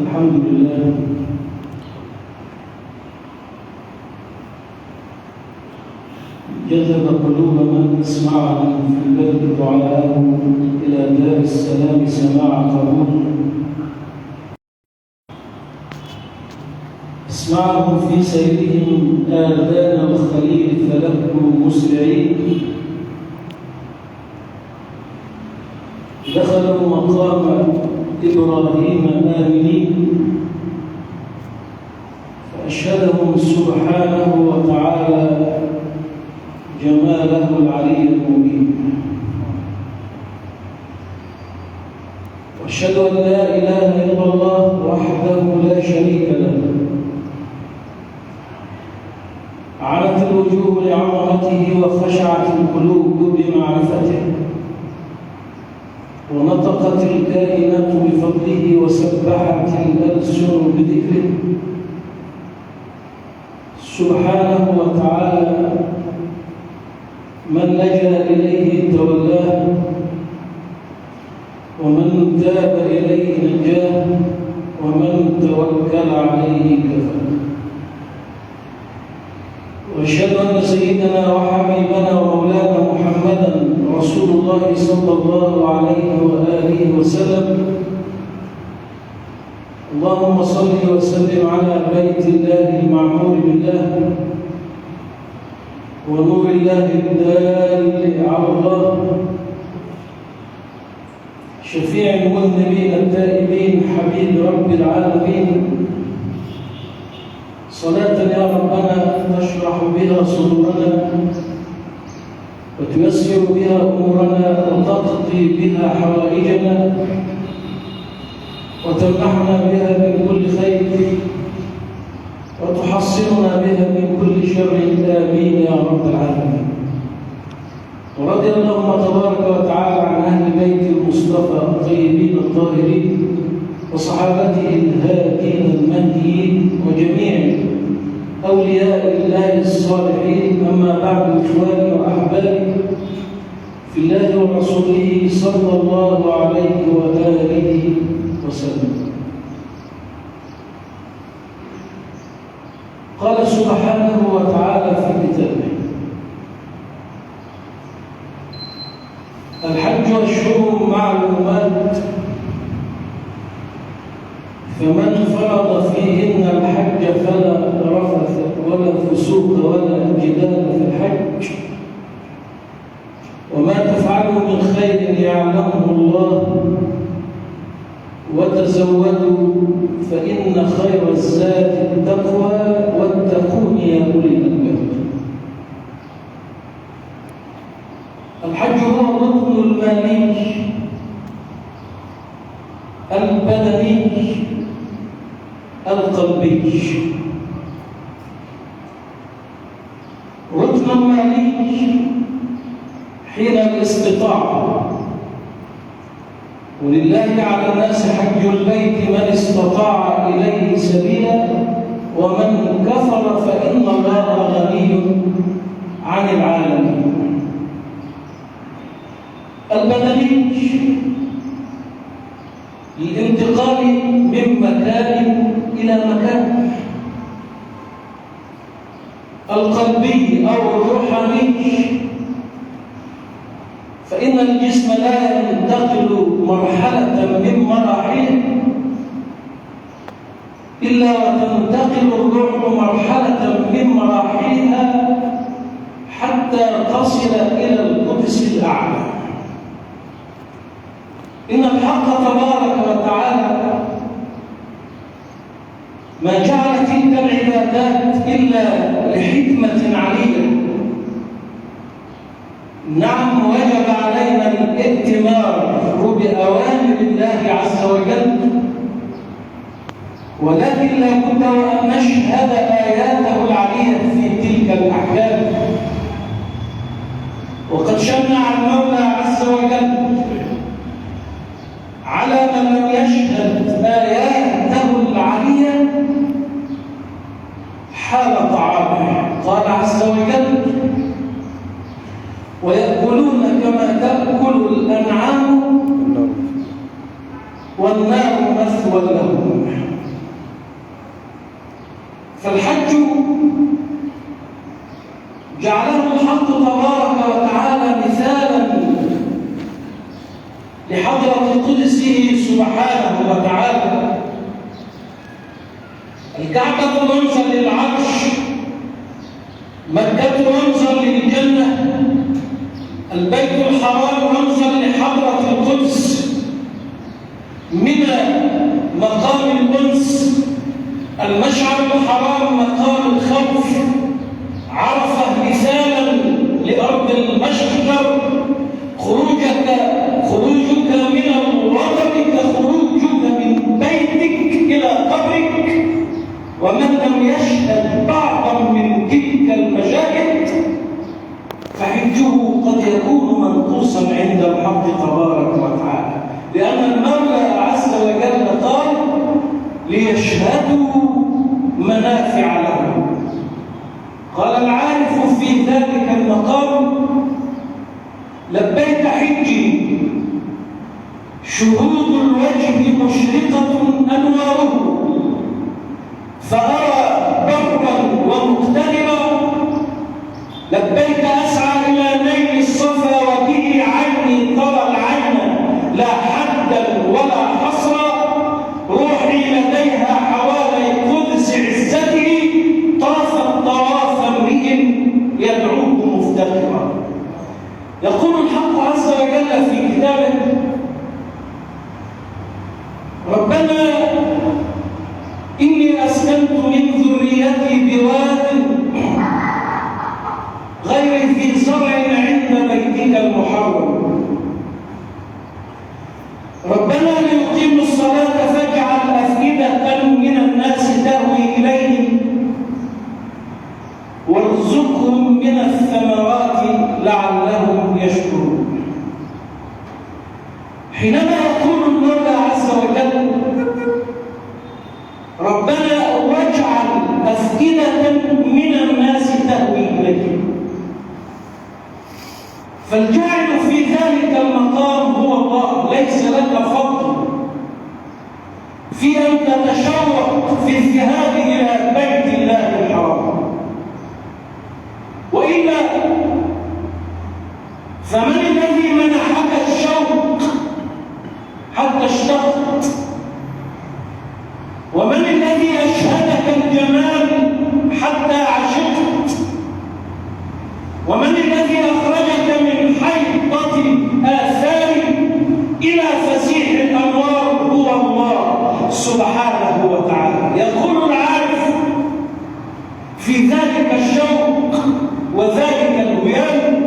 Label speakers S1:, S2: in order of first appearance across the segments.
S1: الحمد لله جذب قلوب من اسمعهم في البلد دعاءهم إلى دار السلام سماع قبول. اسمعهم في سيرهم آذان الخليل فلبوا مسرعين، دخلوا مقام إبراهيم آمنين، فأشهدهم سبحانه وتعالى جماله العلي المبين. وأشهد أن لا إله إلا الله وحده لا شريك له، عنت الوجوه لعظمته وخشعت القلوب بمعرفته، ونطقت الكائنات بفضله وسبحت الألسن بذكره سبحانه وتعالى. من لجأ إليه تولاه، ومن تاب إليه نجاه، ومن توكل عليه كفاه. وأشهد أن سيدنا وحبيبنا ومولانا محمدا رسول الله صلى الله عليه وآله وسلم اللهم صل وسلم على بيت الله المعمور بالله ونور الله الدال على الله شفيع المذنبين التائبين حبيب رب العالمين صلاة يا ربنا تشرح بها صدورنا وتيسر بها أمورنا وتقضي بها حوائجنا وتمنحنا بها من كل خير وتحصننا بها من كل شر آمين يا رب العالمين. ورضي اللهم تبارك وتعالى عن أهل بيت المصطفى الطيبين الطاهرين وصحابته الهادين المهديين وجميع أولياء الله الصالحين. أما بعد، إخواني وأحبابي في الله ورسوله صلى الله عليه وآله وسلم، قال سبحانه وتعالى في كتابه: الحج أشهر معلومات فمن فرض فيهن الحج فلا رفث ولا فسوق ولا جدال في الحج وما تفعلوا من خير يعلمه الله وتزودوا فإن خير الزاد التقوى واتقون يا أولي الألباب. الحج هو الركن المالي البدني القلبي. ركن مالي حين الاستطاعة، ولله على الناس حج البيت من استطاع إليه سبيلا ومن كفر فإن الله غني عن العالمين. البدني للانتقال من مكان إلى مكان. القلبي أو الروحاني فإن الجسم لا ينتقل مرحلة من مراحله إلا وتنتقل الروح مرحلة من مراحلها حتى تصل إلى القدس الأعلى. إن الحق تبارك وتعالى ما جعل تلك العبادات إلا لحكمة علية. نعم، وجب علينا الائتمار بأوامر الله عز وجل، ولكن لا بد وأن نشهد آياته العلية في تلك الأحكام. وقد شنع المولى عز وجل على من لم يشهد آياته العلية حال طعامه. قال عز وجل: ويأكلون كما تأكل الأنعام والنار مثوى لهم. فالحج جعله الحق تبارك وتعالى مثالا لحضرة قدسه سبحانه وتعالى. الكعبة رمزا للعرش، مكة رمزا للجنة، البيت الحرام رمزا لحضرة القدس، منى مقام الأنس، المشعر الحرام مقام الخوف، عرفة مثالا لأرض المشجر. خروجك من الوطن كخروجك من بيتك إلى قبرك. ومن لم يشهد بعضا من تلك المشاهد فحجه قد يكون منقوصا عند الحق تبارك وتعالى، لأن المولى عز وجل قال: ليشهدوا منافع لهم. قال العارف في ذلك المقام: لبيك حجي، شهود الوجه مشرقة أنواره، فأرى برا ومقتربا. لبيك أسعى إلى نيل الصفا وبه عيني ترى العين لا حدا ولا حصرا. روحي لديك أسكنت من ذريتي بواد غير ذي زرع عند بيتك المحرم ربنا ليقيموا الصلاة فاجعل أفئدة من الناس تهوي إليهم وارزقهم من الثمرات لعلهم يشكرون. حينما يقول المولى عز وجل ربنا واجعل أفئدة من الناس تهوي إليهم، فالجاعل في ذلك المقام هو الله، ليس لك فضل في أن تتشوق في الذهاب إلى بيت الله الحرام، وإلا فمن الذي منحك الشوق حتى اشتقت؟ ومن الذي أشهدك الجمال حتى عشقت؟ ومن الذي أخرجك من حيطة آثار إلى فسيح الأنوار؟ هو الله سبحانه وتعالى. يقول العارف في ذلك الشوق وذلك الهيام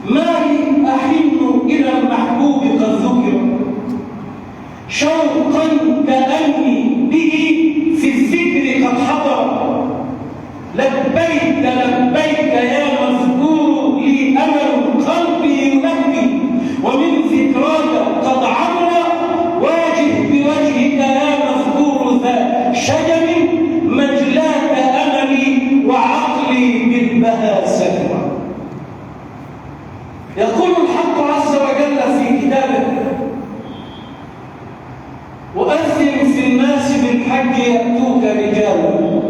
S1: ما لي أحن إلى المحبوب قد ذكر شوقا كأني به في الذكر قد حضر لبيك لبيك يا مذكور لي أمل قلبي يلبي ومن ذكراك قد عمر واجه بوجهك يا مذكور ذا شجر مجلاك أملي وعقلي بالبهى سكر. يقول الحق عز وجل في كتابه وأذن في الناس بالحج يأتوك رجالا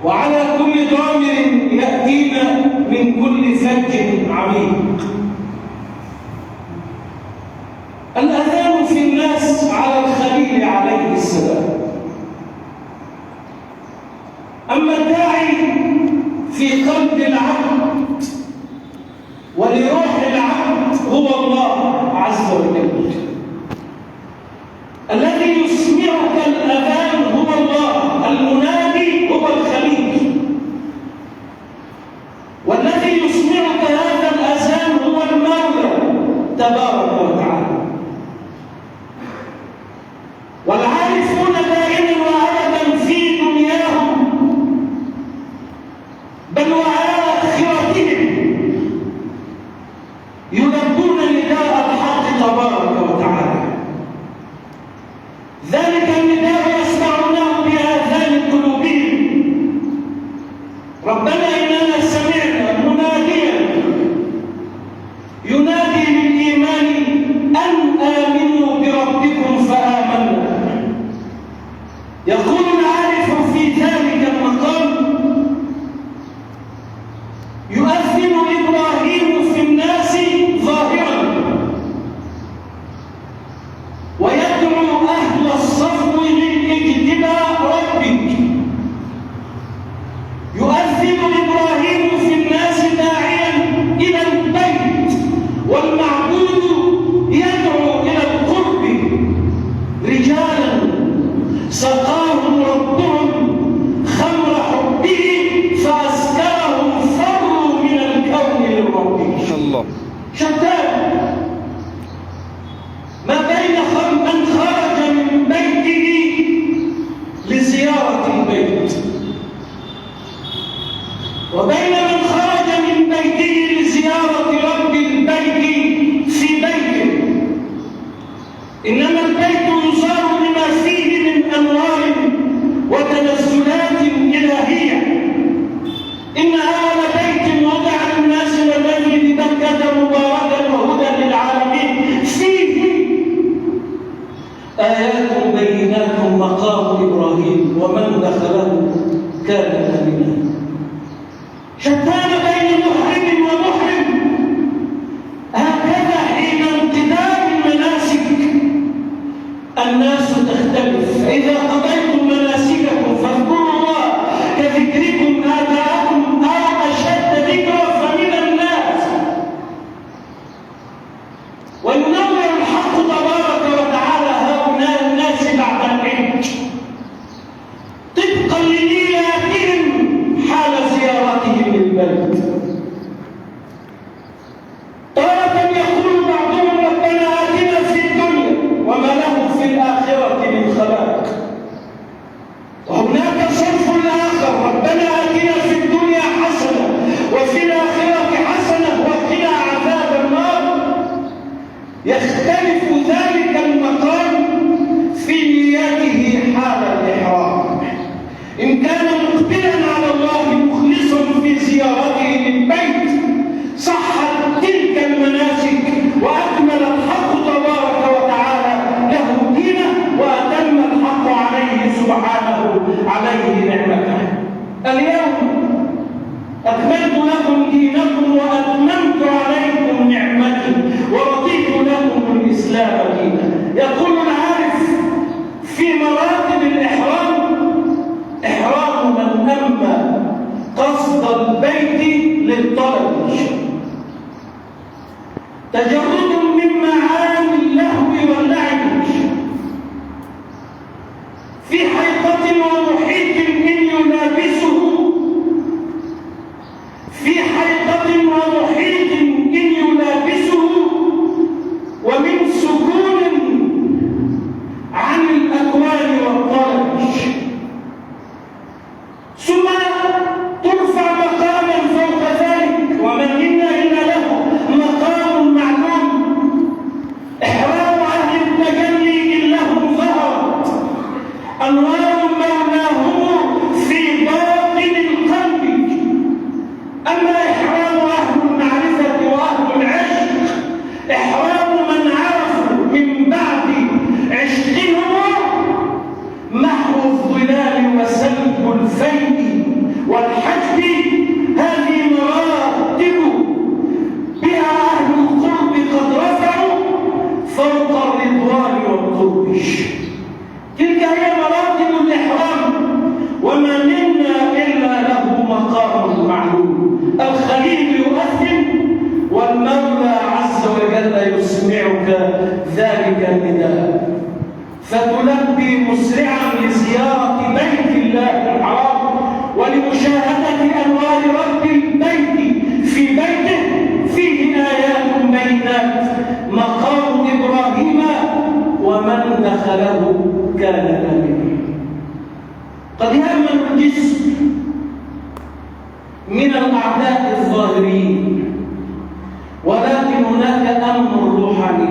S1: وعلى كل ضامر يأتينا من كل فج عميق. الأذان في الناس على الخليل عليه السلام، أما الداعي في قلب العبد ولروح العبد هو الله عز وجل. الذي يسمعك الأذان هو الله، المنادي هو الخليل، والذي يسمعك هذا الأذان هو المولى تبارك وتعالى. والعارفون دائما وأبدا في دنياهم بل وآخرتهم يلبون نداء الحق تبارك وتعالى. ذلك النداء يسمعونه بآذان قلوبهم. ربنا إننا سمعنا مناديا ينادي للإيمان أن آمنوا بربكم فآمنا. يقول العارف في ذلك المقام يؤذن إبراهيم في الناس ظاهرا ويدعو أهل الصفو للاجتباء ربك. يؤذن إبراهيم في الناس داعيا إلى البيت والمعبود يدعو إلى القرب رجالا سقاهم ربهم خمر حبه فأسكرهم فروا من الكون للرب. الله شتان ما بين من خرج من بيته لزيارة البيت وبين من خرج من بيته لزيارة رب البيت في بيته. إنما البيت يزار لما فيه من أنوار وتنزلات إلهية. إن أول بيت وضع للناس والذي ببكة مباركا وهدى للعالمين فيه آيات بينات مقام إبراهيم ومن دخله كان آمنا. شتان بين محرم ومحرم. هكذا حين انقضاء المناسك الناس تختلف. فإذا قضيتم مناسككم فاذكروا الله كذكركم آباءكم أو أشد ذكرا فمن الناس. وينور الحق تبارك وتعالى هؤلاء الناس بعد سبحانه عليه نعمته. اليوم أكملت لكم دينكم وأتممت عليكم نعمتي ورضيت لكم الإسلام دينا. يقول العارف في مراتب الإحرام: إحرام من أما قصد البيت للطلب، تجرد من معاني اللهو واللعب في حيطة ومحيط إن يلابسه، في حيطة ومحيط إن يلابسه، ومن سكون عن الأكوان والطرج، ثم ترفع مقاما فوق ذلك، ومن منا إلا له مقام معلوم. إحرام أهل التجلي إن لهم ظهرت أنوار مولاه في باطن القلب. أما إحرام أهل المعرفة وأهل العشق، إحرام من عرفوا من بعد عشقهم محو الظلال وسلب الفيء والحجب. هذه مراتب بها أهل القرب قد رفعوا فوق الرضوان والقرب. تلك هي مراتب الإحرام، وما منا إلا له مقام معلوم. الخليل يؤذن والمولى عز وجل يسمعك ذلك النداء، فتلبي مسرعا لزيارة بيت الله الحرام ولمشاهدة أنوار رب البيت في بيته فيه آيات بينات. مقام إبراهيم ومن دخله كان آمنا. قد يأمن الجسم من الأعداء الظاهرين، ولكن هناك أمن روحاني،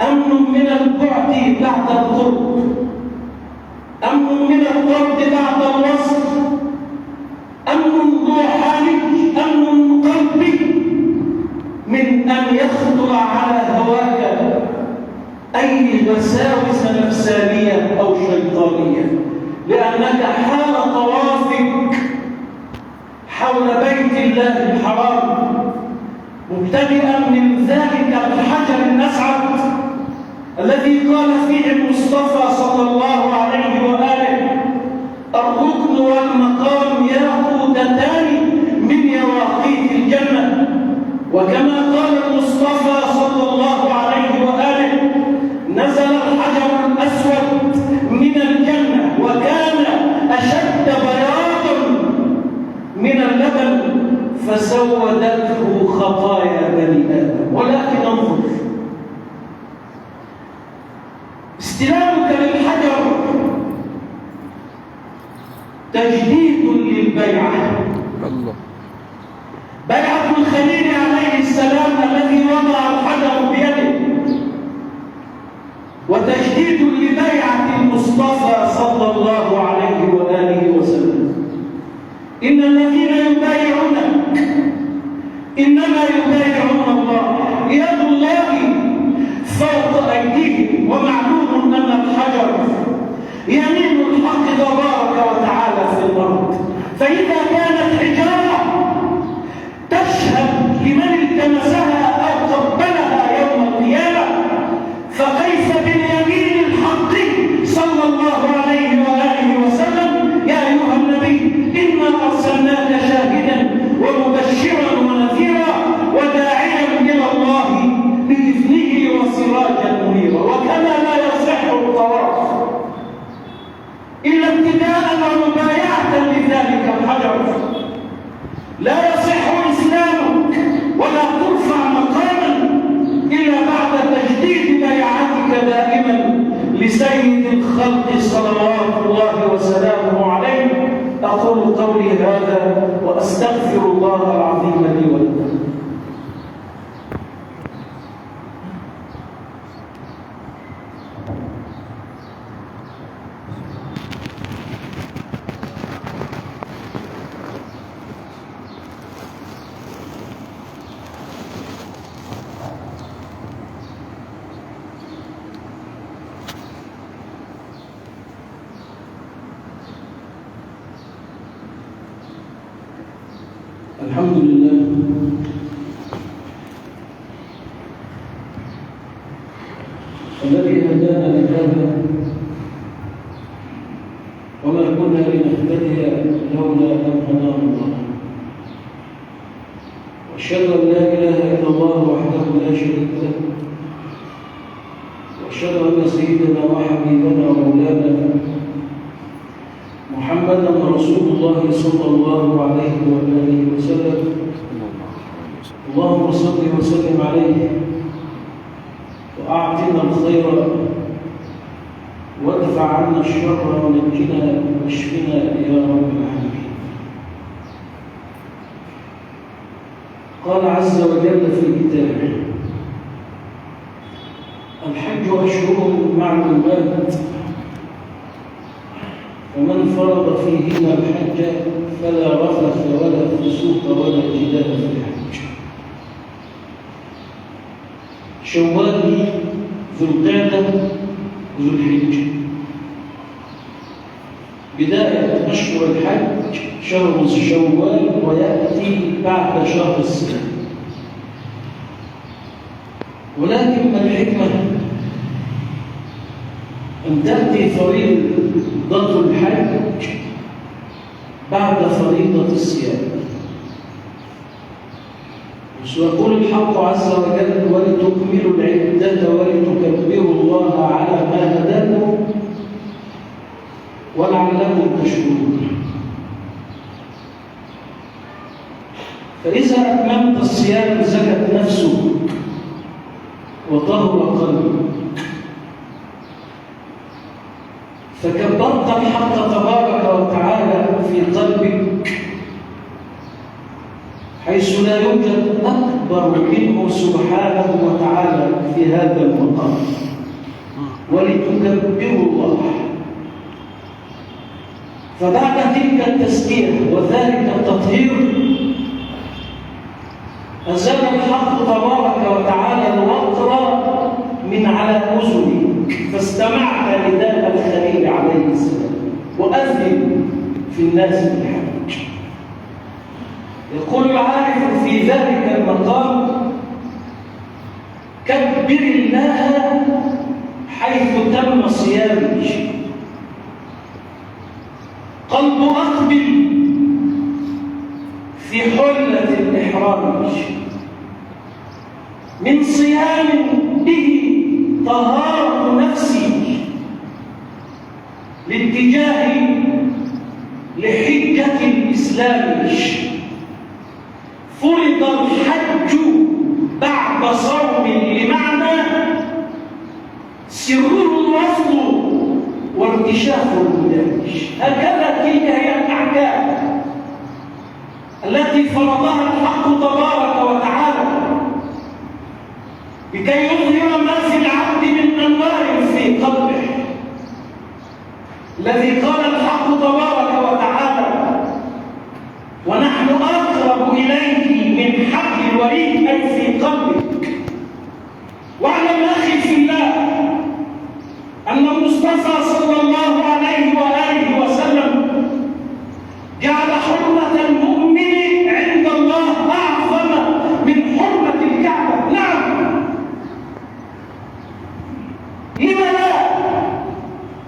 S1: أمن من البعد بعد القرب، أمن من الطرد بعد الوصل، أمن روحاني، أمن قلبي من أن يخطر على هواك أي وساوس نفسانية أو شيطانية، لأنك حال طوافك حول بيت الله الحرام مبتدئا من ذلك الحجر الأسعد الذي قال فيه المصطفى صلى الله عليه وآله: الركن والمقام ياقوتتان من يواقيت الجنة. وكما قال المصطفى صلى الله عليه وآله: نزل الحجر الأسود من الجنة وكان أشد بياضا من اللبن فسودته خطايا بني آدم. ولكن انظر، استلامك للحجر تجديد للبيعة. الله. بيعة الخليل عليه السلام الذي وضع الحجر بيده، وتجديد لبيعة المصطفى صلى الله عليه وآله وسلم. إن الذين يبايعونك إنما يبايعون الله، يد الله فوق أيديهم. ومعلوم أن الحجر يمين الحق تبارك وتعالى في الأرض، فإذا كانت حجارة تشهد لمن التمسها أو قبلها يوم القيامة، فكيف باليمين الحق صلى الله عليه وآله وسلم؟ يا أيها النبي إنا أرسلناك شاهدا ومبشرا ونذيرا وداعيا إلى الله بإذنه وسراجا منيرا. وكما لا يصح الطواف إلا ابتداء ومبايعة لذلك الحجر، لا يصح إسلامك ولا ترفع مقاما إلا بعد تجديد بيعتك دائما لسيد الخلق صلوات الله وسلامه عليه. أقول قولي هذا وأستغفر الله العظيم لي ولكم. الحمد لله الذي هدانا لهذا وما كنا لنهتدي لولا أن هدانا الله. وأشهد أن لا إله إلا الله وحده لا شريك له، وأشهد أن سيدنا وحبيبنا ومولانا محمدا رسول الله صلى الله عليه وآله وسلم. اللهم صل وسلم عليه وأعطنا الخير وادفع عنا الشر ونجنا واشفنا يا رب العالمين. قال عز وجل في كتابه: الحج أشهر معلومات، فمن فرض فيهن الحج فلا رفث ولا فسوق ولا جدال في الحج. شوال، ذو القعدة، ذو الحجة. بداية أشهر الحج شهر شوال، ويأتي بعد شهر السنة. ولكن ما الحكمة أن تأتي فريضة الحج بعد فريضة الصيام؟ ويقول الحق عز وجل: ولتكملوا العدة ولتكبروا الله على ما هداكم ولعلكم تشكرون. فإذا أتممت الصيام زكت نفسك وطهر قلبك، فكبرت الحق تبارك وتعالى في قلبك حيث لا يوجد أكبر منه سبحانه وتعالى في هذا المقام، ولتكبروا الله. فبعد تلك التزكية وذلك التطهير أزال الحق تبارك وتعالى الوقر من على أذنك، فاستمعت لنداء الخليل عليه السلام وأذن في الناس بالحج. يقول العارف في ذلك المقام: كبر الله حيث تم صيامك. قلب أقبل في حلة الإحرام من صيام به طهارة نفسي لاتجاه لحجة الإسلام. فرض الحج بعد صوم لمعنى سره الوصل وارتشاف المدارج. هكذا تلك هي الأحكام التي فرضها الحق تبارك وتعالى لكي يظهر ما في العبد من أنوار في قلبه، الذي قال الحق تبارك وتعالى: ونحن أقرب إليك من حبل الوريد، أي في قلبك. واعلم أخي في الله أن المصطفى صلى الله عليه وآله وسلم جعل حرمة المؤمن عند الله أعظم من حرمة الكعبة. نعم، لما لا؟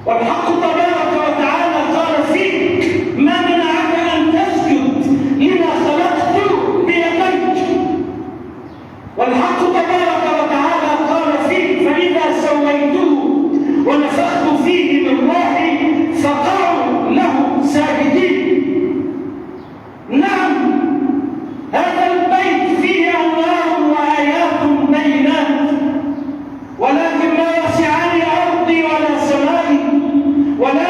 S1: والحق تبارك وتعالى قال فيك: ما منعك أن تسجد لما خلقت بيديك. والحق تبارك وتعالى قال فيك: فإذا سويته ونفخت فيه من روحي فقعوا له ساجدين. نعم، هذا البيت فيه أنوار وآيات بينات، ولكن لا يسعني أرضي ولا سمائي ولا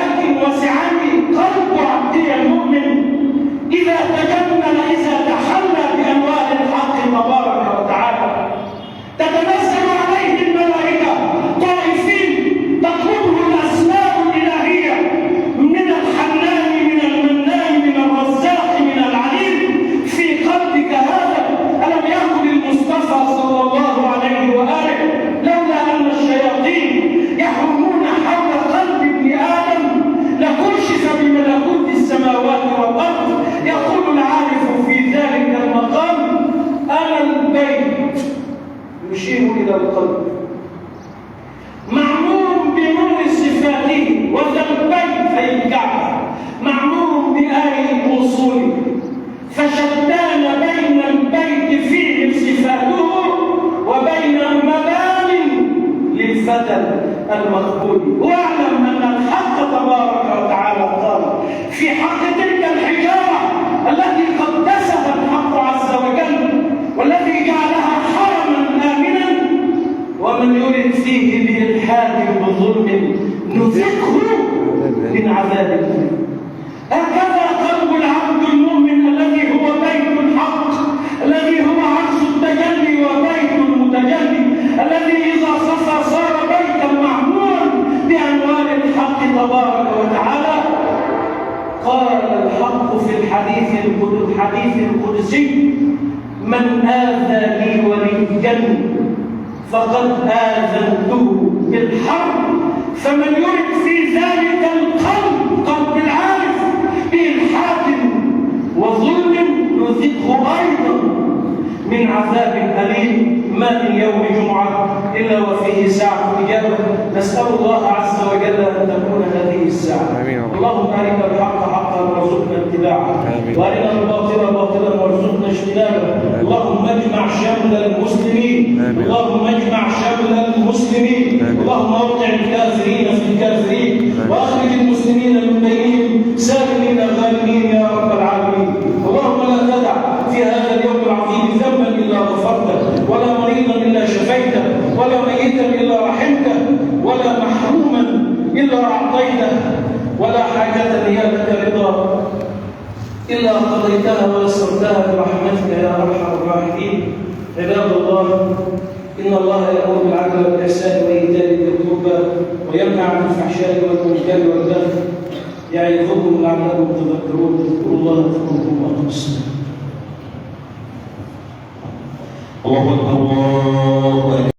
S1: فشتان بين البيت فيه صفاته وبين مبان للفتى المقبول. واعلم أن الحق تبارك وتعالى قال في حق تلك الحجارة التي قدسها الحق عز وجل والتي جعلها حرما آمنا: ومن يرد فيه بإلحاد بظلم نذقه من عذاب أليم. هكذا قلب العبد المؤمن الذي هو بيت الحق، الذي هو عرش التجلي وبيت المتجلي، الذي إذا صفى صار بيتا معمورا بأنوار الحق تبارك وتعالى. قال الحق في الحديث القدسي: من آذى لي وليا فقد آذنته بالحرب. فمن يرد في ذلك القلب، قلب العارف، بإلحاد وظلم نذقه أيضا من عذاب أليم. ما من يوم جمعة إلا وفيه ساعة إجابة. نسأل الله عز وجل أن تكون هذه الساعة. اللهم أرنا الحق حقا وارزقنا اتباعه، وأرنا الباطل باطلا وارزقنا اجتنابه. اللهم اجمع شمل المسلمين، اللهم اجمع شمل المسلمين، اللهم اوقع الكافرين في الكافرين، وأخرج المسلمين من بينهم سالمين غانمين يا رب العالمين. اللهم لا تدع في هذا اليوم العظيم ذنبا إلا غفرته، ولا مريضا إلا شفيته، ولا ميتا إلا رحمته، ولا محروما إلا أعطيته، ولا حاجة هي لك رضا إلا قضيتها ويسرتها برحمتك يا أرحم الراحمين. عباد الله، إن الله يأمر بالعدل والإحسان وإيتاء ذي القربى وينهى عن الفحشاء والمنكر والبغي يعظكم لعلكم تذكرون. اذكروا الله يذكركم وأقيموا الصلاة.
S2: الله أكبر.